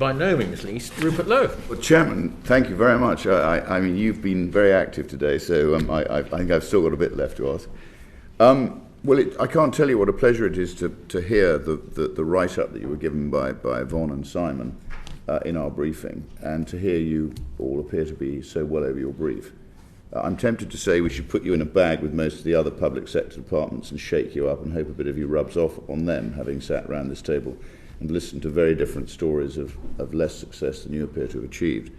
by no means least, Rupert Lowe. Well, Chairman, thank you very much. I mean, you've been very active today, so I think I've still got a bit left to ask. I can't tell you what a pleasure it is to hear the write-up that you were given by Yvonne and Simon in our briefing, and to hear you all appear to be so well over your brief. I'm tempted to say we should put you in a bag with most of the other public sector departments and shake you up and hope a bit of you rubs off on them, having sat around this table and listened to very different stories of less success than you appear to have achieved.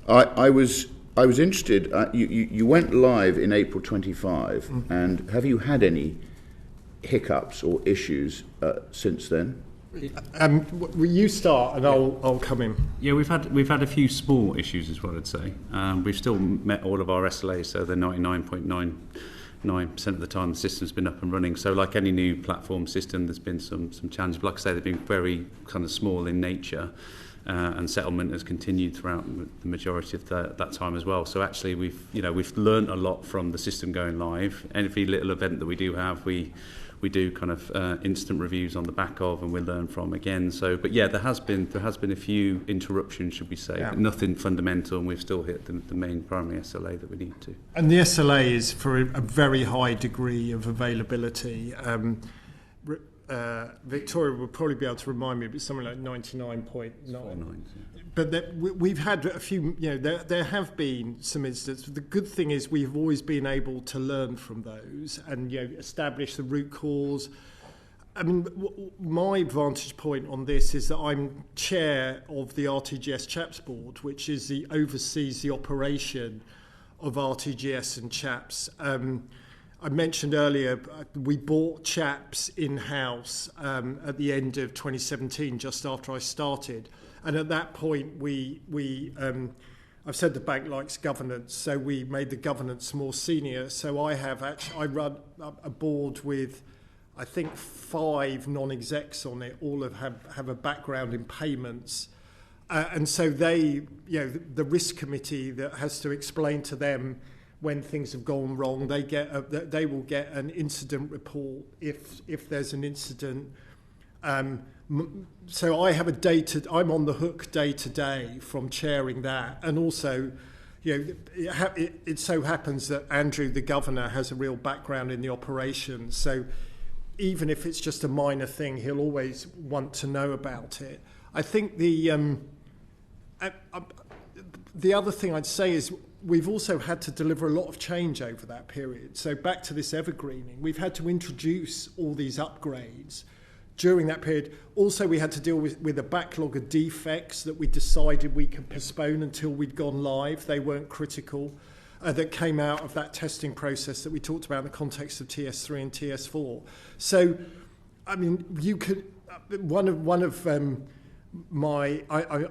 I was interested, you went live in April 25, and have you had any hiccups or issues since then? Will you start and I'll come in? Yeah, we've had a few small issues, is what I'd say. We've still met all of our SLAs, so they're 99.99% of the time the system's been up and running. So like any new platform system, there's been some challenges. But like I say, they've been very kind of small in nature, and settlement has continued throughout the majority of that time as well. So actually, we've learned a lot from the system going live. Every little event that we do have, we do kind of instant reviews on the back of, and we learn from again. So, but yeah, there has been a few interruptions, should we say, but nothing fundamental, and we've still hit the main primary SLA that we need to. And the SLA is for a very high degree of availability. Victoria will probably be able to remind me, but something like 99.9. But we've had a few, there have been some instances. The good thing is we've always been able to learn from those and establish the root cause. I mean, my vantage point on this is that I'm chair of the RTGS Chaps Board, which is oversees the operation of RTGS and Chaps. I mentioned earlier we bought Chaps in-house at the end of 2017, just after I started. And at that point, I've said the bank likes governance, so we made the governance more senior. So I run a board with, I think, 5 non-execs on it. All have a background in payments, and so they, the risk committee that has to explain to them when things have gone wrong. They will get an incident report if there's an incident. So I have I'm on the hook day to day from chairing that, and also, it so happens that Andrew, the governor, has a real background in the operations. So even if it's just a minor thing, he'll always want to know about it. I think the other thing I'd say is we've also had to deliver a lot of change over that period. So back to this evergreening, we've had to introduce all these upgrades during that period. Also, we had to deal with a backlog of defects that we decided we could postpone until we'd gone live. They weren't critical. That came out of that testing process that we talked about in the context of TS3 and TS4. So, I mean, you could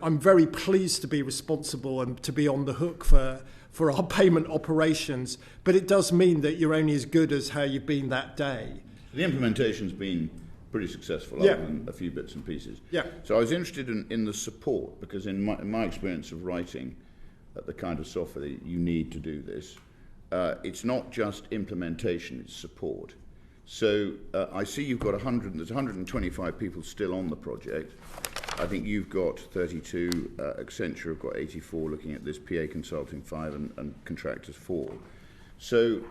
I'm very pleased to be responsible and to be on the hook for our payment operations, but it does mean that you're only as good as how you've been that day. The implementation's been pretty successful, other than a few bits and pieces. Yeah. So I was interested in the support, because in my experience of writing the kind of software that you need to do this, it's not just implementation, it's support. So I see you've got there's 125 people still on the project. I think you've got 32, Accenture have got 84, looking at this, PA Consulting 5, and contractors 4. So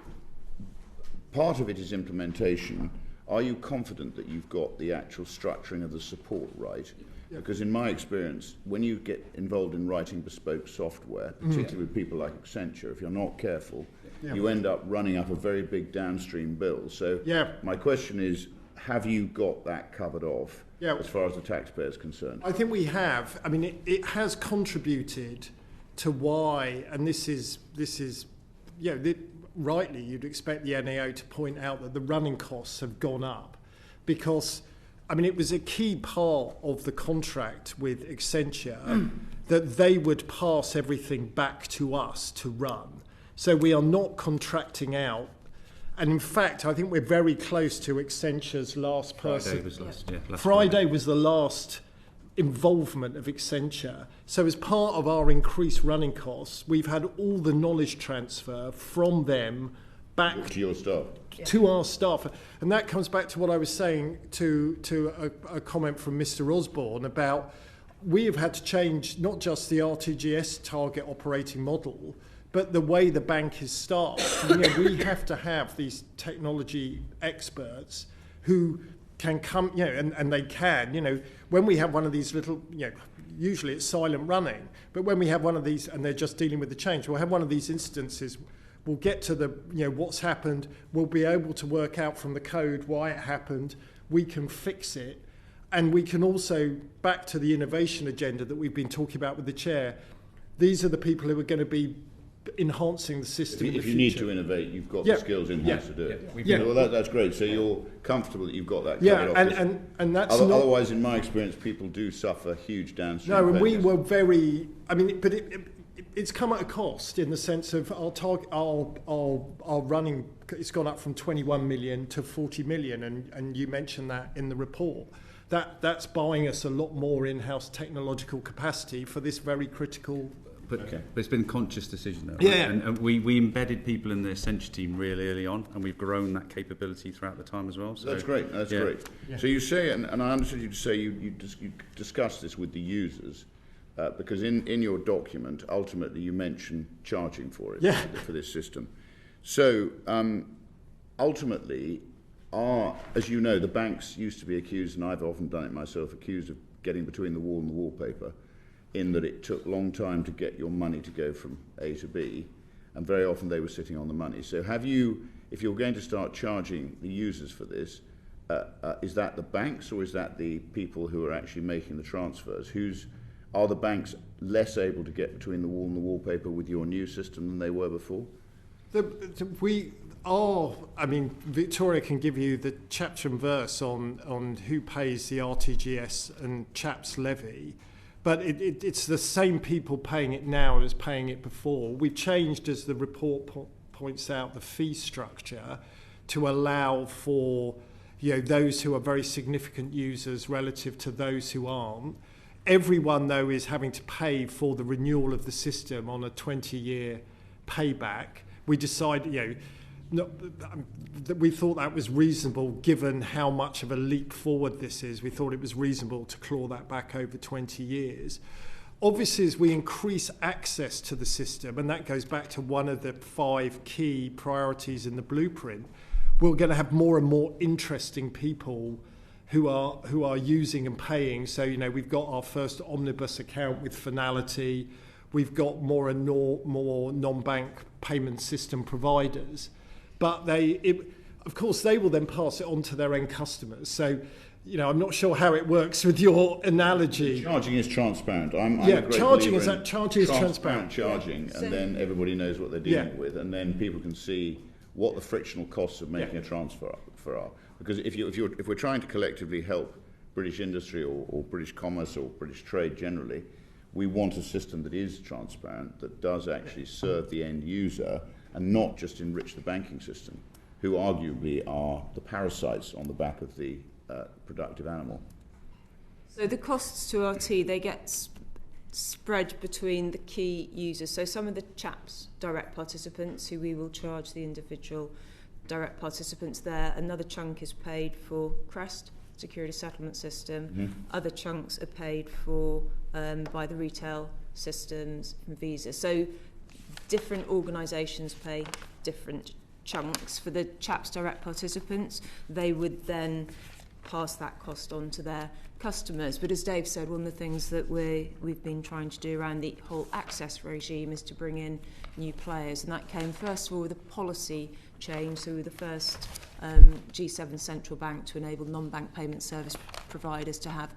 part of it is implementation. Are you confident that you've got the actual structuring of the support right? Yeah. Because in my experience, when you get involved in writing bespoke software, particularly with people like Accenture, if you're not careful, you end up running up a very big downstream bill. So my question is, have you got that covered off as far as the taxpayer is concerned? I think we have. I mean, it has contributed to why, and this is rightly, you'd expect the NAO to point out that the running costs have gone up, because, I mean, it was a key part of the contract with Accenture that they would pass everything back to us to run. So we are not contracting out. And in fact, I think we're very close to Accenture's last person. Friday was the last involvement of Accenture. So as part of our increased running costs, we've had all the knowledge transfer from them back to your staff, to our staff. And that comes back to what I was saying to a comment from Mr. Osborne about, we have had to change not just the RTGS target operating model, but the way the bank is staffed. We have to have these technology experts who can come, and they can, when we have one of these little, usually it's silent running, but when we have one of these and they're just dealing with the change, we'll have one of these instances, we'll get to the, what's happened, we'll be able to work out from the code why it happened, we can fix it, and we can also, back to the innovation agenda that we've been talking about with the chair, these are the people who are going to be enhancing the system in the future. If you need to innovate, you've got the skills in-house to do it. Well, that's great. So you're comfortable that you've got that covered off. And that's otherwise, in my experience, people do suffer huge downstream No, and effects. we were very... but it's come at a cost in the sense of our running... It's gone up from 21 million to 40 million, and you mentioned that in the report. That's buying us a lot more in-house technological capacity for this very critical... But it's been a conscious decision, though. Right? And we embedded people in the Accenture team really early on, and we've grown that capability throughout the time as well. So that's great. That's great. Yeah. So you say, and I understood you to say you discussed this with the users, because in your document, ultimately you mention charging for it, for this system. So ultimately, as you know, the banks used to be accused, and I've often done it myself, accused of getting between the wall and the wallpaper, in that it took a long time to get your money to go from A to B, and very often they were sitting on the money. So if you're going to start charging the users for this, is that the banks or is that the people who are actually making the transfers? Are the banks less able to get between the wall and the wallpaper with your new system than they were before? Victoria can give you the chapter and verse on who pays the RTGS and CHAPS levy. But it's the same people paying it now as paying it before. We've changed, as the report points out, the fee structure to allow for those who are very significant users relative to those who aren't. Everyone, though, is having to pay for the renewal of the system on a 20-year payback. We decided, we thought that was reasonable given how much of a leap forward this is. We thought it was reasonable to claw that back over 20 years. Obviously, as we increase access to the system, and that goes back to one of the 5 key priorities in the blueprint, we're going to have more and more interesting people who are using and paying. So, we've got our first omnibus account with Finality. We've got more and more non-bank payment system providers. But of course, they will then pass it on to their end customers. So, I'm not sure how it works with your analogy. Charging is transparent. Charging is transparent. Charging, and then everybody knows what they're dealing with, and then people can see what the frictional costs of making a transfer are. Because if we're trying to collectively help British industry or British commerce or British trade generally, we want a system that is transparent, that does actually serve the end user, and not just enrich the banking system, who arguably are the parasites on the back of the productive animal. So the costs to RT, they get spread between the key users. So some of the CHAPS direct participants, who we will charge the individual direct participants there. Another chunk is paid for CREST, security settlement system. Mm-hmm. Other chunks are paid for by the retail systems and Visa. So different organisations pay different chunks. For the CHAPS direct participants, they would then pass that cost on to their customers. But as Dave said, one of the things that we've been trying to do around the whole access regime is to bring in new players, and that came first of all with a policy change. So we were the first G7 central bank to enable non-bank payment service providers to have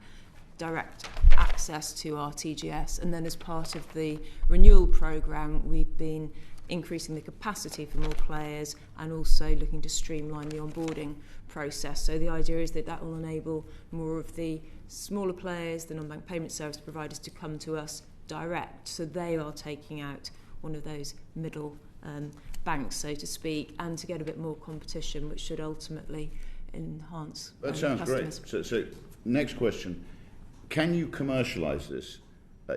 direct access to RTGS, and then as part of the renewal programme, we've been increasing the capacity for more players and also looking to streamline the onboarding process. So the idea is that will enable more of the smaller players, the non-bank payment service providers, to come to us direct. So they are taking out one of those middle banks, so to speak, and to get a bit more competition, which should ultimately enhance that sounds customers. Great. So next question. Can you commercialise this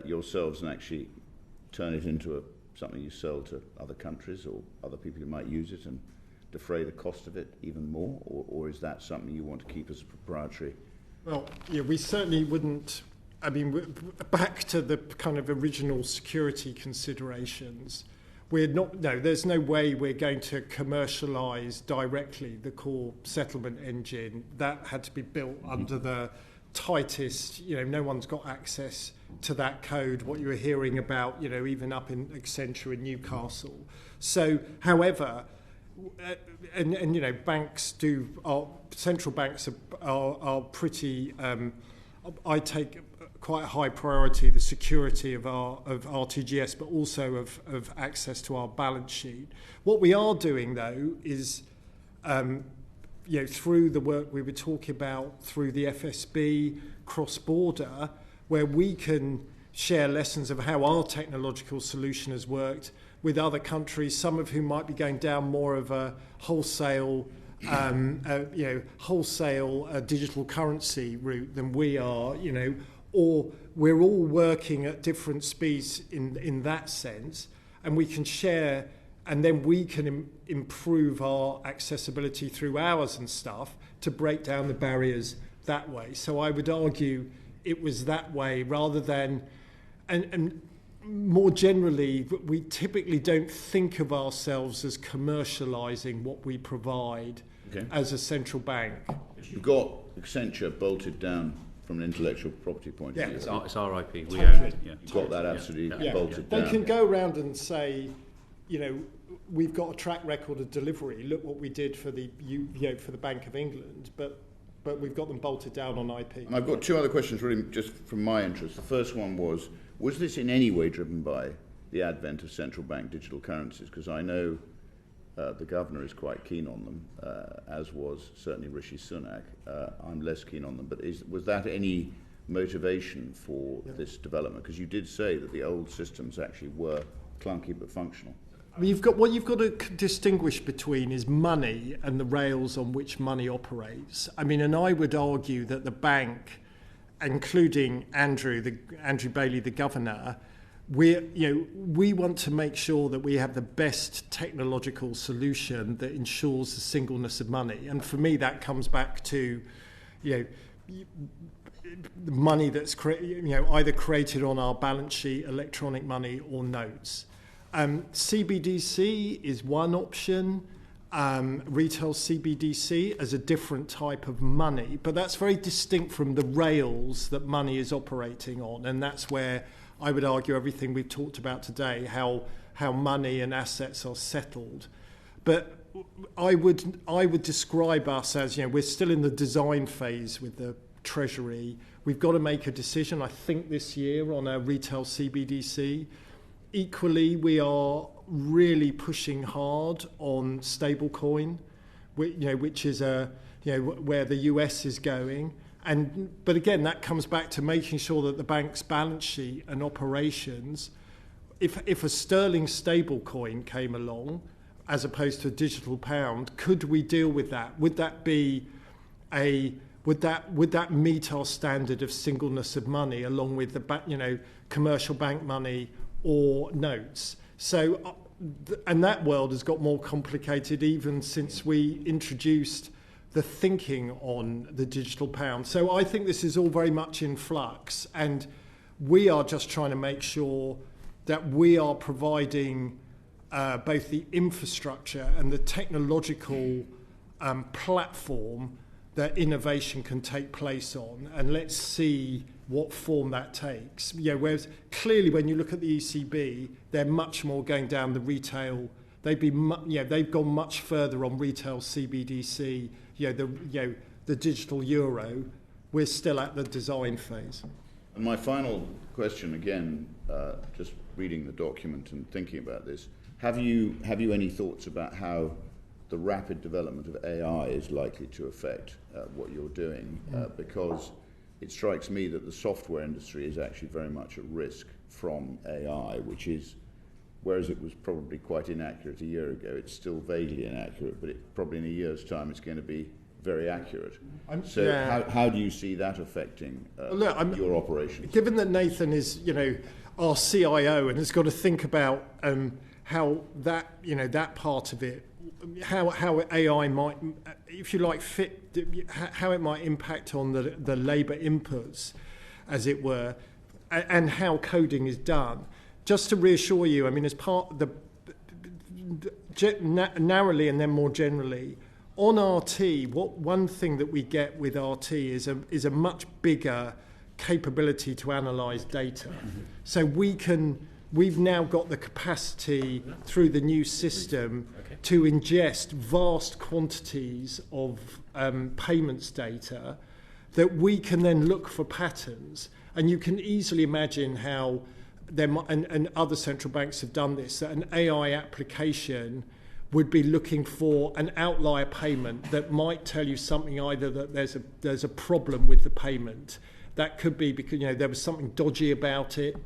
yourselves and actually turn it into something you sell to other countries or other people who might use it and defray the cost of it even more, or is that something you want to keep as proprietary? Well, yeah, we certainly wouldn't. I mean, back to the kind of original security considerations, there's no way we're going to commercialise directly the core settlement engine. That had to be built under the tightest, no one's got access to that code, what you were hearing about, even up in Accenture in Newcastle. So, however, banks central banks are pretty, I take quite a high priority the security of RTGS, but also of access to our balance sheet. What we are doing, though, is through the work we were talking about through the FSB cross-border, where we can share lessons of how our technological solution has worked with other countries, some of whom might be going down more of a wholesale digital currency route than we are, or we're all working at different speeds in that sense, and we can share, and then we can improve our accessibility through ours and stuff to break down the barriers that way. So I would argue it was that way rather than, and more generally, we typically don't think of ourselves as commercialising what we provide as a central bank. You've got Accenture bolted down from an intellectual property point of view. It's our IP. We Totally. own it. You've got that absolutely bolted down. They can go around and say, we've got a track record of delivery. Look what we did for the Bank of England, but we've got them bolted down on IP. And I've got two other questions really just from my interest. The first one was this in any way driven by the advent of central bank digital currencies? Because I know the governor is quite keen on them, as was certainly Rishi Sunak. I'm less keen on them, but was that any motivation for this development? Because you did say that the old systems actually were clunky but functional. What you've got to distinguish between is money and the rails on which money operates. I mean, and I would argue that the bank, including Andrew Bailey, the governor, we want to make sure that we have the best technological solution that ensures the singleness of money. And for me, that comes back to, the money that's either created on our balance sheet, electronic money, or notes. CBDC is one option. Retail CBDC as a different type of money, but that's very distinct from the rails that money is operating on, and that's where I would argue everything we've talked about today, how money and assets are settled. But I would describe us as, we're still in the design phase with the Treasury. We've got to make a decision, I think, this year on our retail CBDC. Equally, we are really pushing hard on stablecoin, which is where the US is going. But again, that comes back to making sure that the bank's balance sheet and operations, if a sterling stablecoin came along, as opposed to a digital pound, could we deal with that? Would that meet our standard of singleness of money, along with the commercial bank money or notes? So, and that world has got more complicated even since we introduced the thinking on the digital pound. So I think this is all very much in flux, and we are just trying to make sure that we are providing both the infrastructure and the technological platform that innovation can take place on, and let's see what form that takes. Whereas clearly when you look at the ECB, they're much more going down the retail. They've gone much further on retail CBDC, the digital euro. We're still at the design phase. And my final question, again, just reading the document and thinking about this, have you any thoughts about how the rapid development of AI is likely to affect what you're doing? Because it strikes me that the software industry is actually very much at risk from AI, which is, whereas it was probably quite inaccurate a year ago, it's still vaguely inaccurate, but probably in a year's time it's going to be very accurate. How do you see that affecting your operations? Given that Nathan is, our CIO and has got to think about how that, that part of it, how AI might, if you like, how it might impact on the labour inputs. as it were, and how coding is done. Just to reassure you, I mean, as part of the narrowly and then more generally, on RT, one thing that we get with RT is a much bigger capability to analyse data. So we've now got the capacity through the new system to ingest vast quantities of payments data that we can then look for patterns. And you can easily imagine how and other central banks have done this, that an AI application would be looking for an outlier payment that might tell you something, either that there's a problem with the payment. That could be because there was something dodgy about it,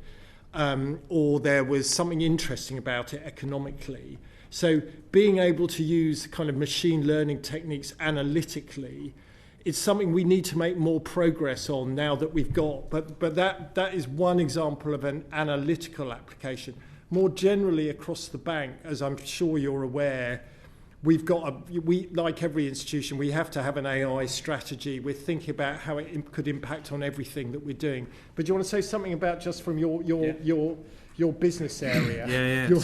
or there was something interesting about it economically. So being able to use kind of machine learning techniques analytically, it's something we need to make more progress on now that we've got. But that is one example of an analytical application. More generally across the bank, as I'm sure you're aware, we've got like every institution, we have to have an AI strategy. We're thinking about how it could impact on everything that we're doing. But do you want to say something about just from your business area? Yeah.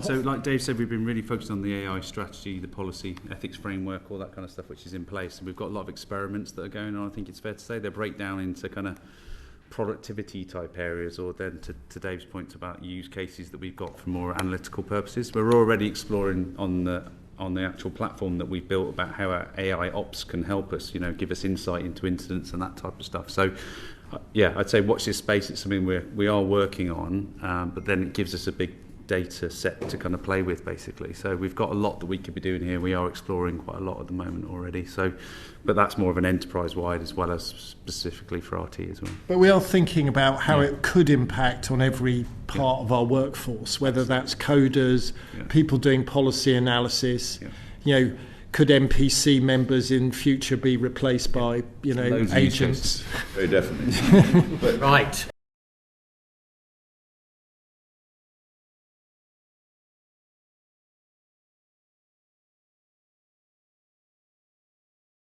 So like Dave said, we've been really focused on the AI strategy, the policy, ethics framework, all that kind of stuff, which is in place. And we've got a lot of experiments that are going on. I think it's fair to say they break down into kind of productivity type areas, or then to Dave's point about use cases that we've got for more analytical purposes. We're already exploring on the actual platform that we've built about how our AI ops can help us, give us insight into incidents and that type of stuff. So I'd say watch this space. It's something we are working on, but then it gives us a big data set to kind of play with, basically. So we've got a lot that we could be doing here. We are exploring quite a lot at the moment already. So, but that's more of an enterprise-wide as well as specifically for RT as well. But we are thinking about how it could impact on every part of our workforce, whether that's coders, people doing policy analysis, could MPC members in future be replaced by, agents? Very definitely. Right.